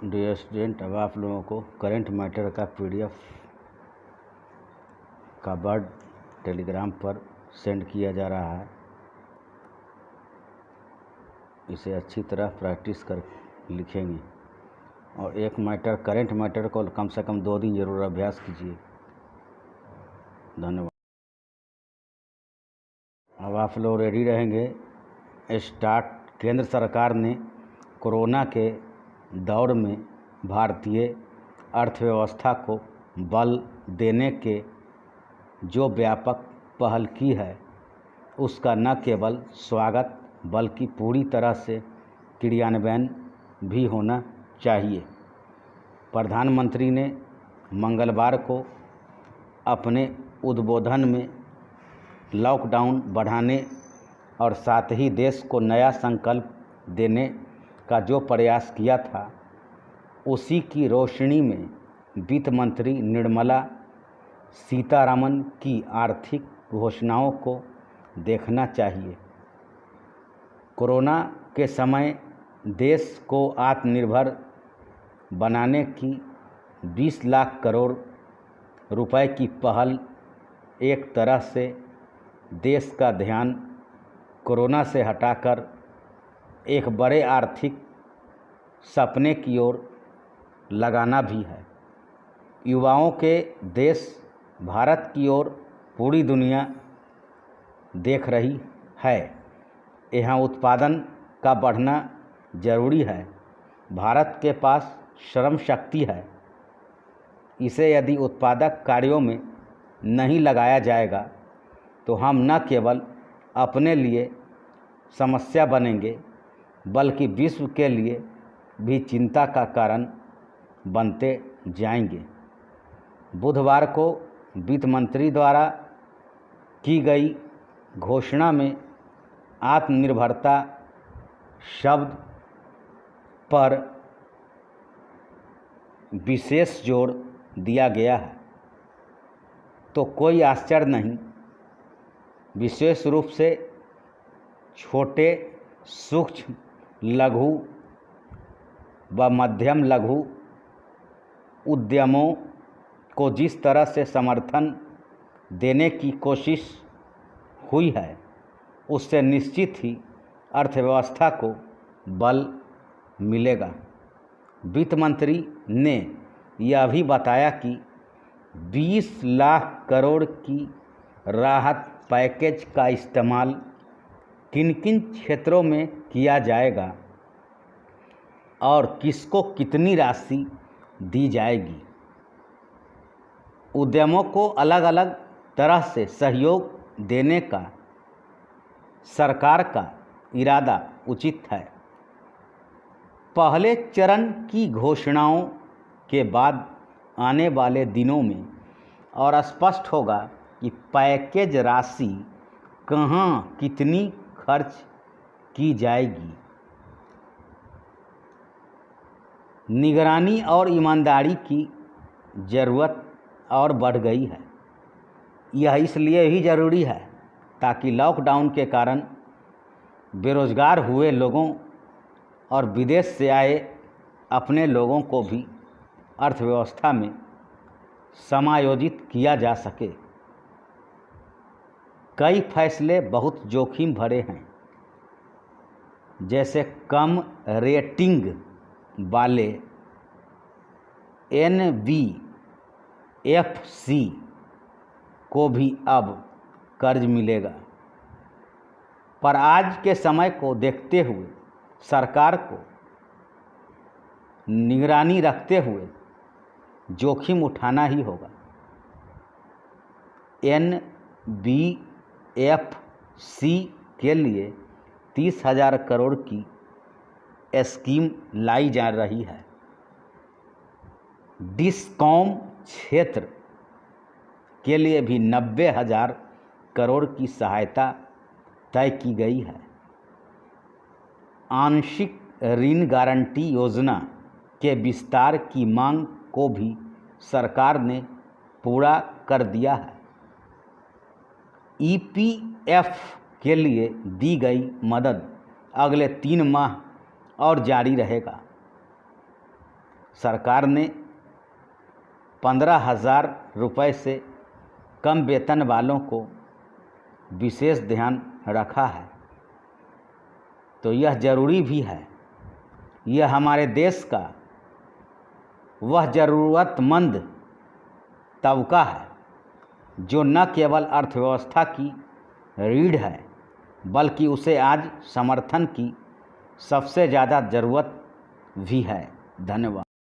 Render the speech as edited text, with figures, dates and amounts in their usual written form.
Dear student, अब आप लोगों को करंट मैटर का PDF का वर्ड टेलीग्राम पर सेंड किया जा रहा है। इसे अच्छी तरह प्रैक्टिस कर लिखेंगे और एक मैटर करंट मैटर को कम से कम 2 दिन ज़रूर अभ्यास कीजिए। धन्यवाद। अब आप लोग रेडी रहेंगे। स्टार्ट। केंद्र सरकार ने कोरोना के दौर में भारतीय अर्थव्यवस्था को बल देने के जो व्यापक पहल की है, उसका न केवल स्वागत बल्कि पूरी तरह से क्रियान्वयन भी होना चाहिए। प्रधानमंत्री ने मंगलवार को अपने उद्बोधन में लॉकडाउन बढ़ाने और साथ ही देश को नया संकल्प देने का जो प्रयास किया था, उसी की रोशनी में वित्त मंत्री निर्मला सीतारमण की आर्थिक घोषणाओं को देखना चाहिए। कोरोना के समय देश को आत्मनिर्भर बनाने की 20 लाख करोड़ रुपए की पहल एक तरह से देश का ध्यान कोरोना से हटाकर एक बड़े आर्थिक सपने की ओर लगाना भी है। युवाओं के देश भारत की ओर पूरी दुनिया देख रही है। यहाँ उत्पादन का बढ़ना जरूरी है। भारत के पास श्रम शक्ति है। इसे यदि उत्पादक कार्यों में नहीं लगाया जाएगा तो हम न केवल अपने लिए समस्या बनेंगे बल्कि विश्व के लिए भी चिंता का कारण बनते जाएंगे। बुधवार को वित्त मंत्री द्वारा की गई घोषणा में आत्मनिर्भरता शब्द पर विशेष जोर दिया गया है, तो कोई आश्चर्य नहीं। विशेष रूप से छोटे, सूक्ष्म, लघु व मध्यम लघु उद्यमों को जिस तरह से समर्थन देने की कोशिश हुई है, उससे निश्चित ही अर्थव्यवस्था को बल मिलेगा। वित्त मंत्री ने यह भी बताया कि 20 लाख करोड़ की राहत पैकेज का इस्तेमाल किन किन क्षेत्रों में किया जाएगा और किसको कितनी राशि दी जाएगी। उद्यमों को अलग अलग तरह से सहयोग देने का सरकार का इरादा उचित है। पहले चरण की घोषणाओं के बाद आने वाले दिनों में और स्पष्ट होगा कि पैकेज राशि कहाँ कितनी खर्च की जाएगी। निगरानी और ईमानदारी की ज़रूरत और बढ़ गई है। यह इसलिए ही ज़रूरी है ताकि लॉकडाउन के कारण बेरोजगार हुए लोगों और विदेश से आए अपने लोगों को भी अर्थव्यवस्था में समायोजित किया जा सके। कई फैसले बहुत जोखिम भरे हैं, जैसे कम रेटिंग वाले NBFC को भी अब कर्ज मिलेगा। पर आज के समय को देखते हुए सरकार को निगरानी रखते हुए जोखिम उठाना ही होगा। NBFC के लिए 30,000 करोड़ की स्कीम लाई जा रही है। डिस्कॉम क्षेत्र के लिए भी 90,000 करोड़ की सहायता तय की गई है। आंशिक ऋण गारंटी योजना के विस्तार की मांग को भी सरकार ने पूरा कर दिया है। EPF के लिए दी गई मदद अगले 3 माह और जारी रहेगा। सरकार ने 15,000 रुपये से कम वेतन वालों को विशेष ध्यान रखा है। तो यह जरूरी भी है। यह हमारे देश का वह ज़रूरतमंद तबका है जो न केवल अर्थव्यवस्था की रीढ़ है, बल्कि उसे आज समर्थन की सबसे ज़्यादा ज़रूरत भी है। धन्यवाद।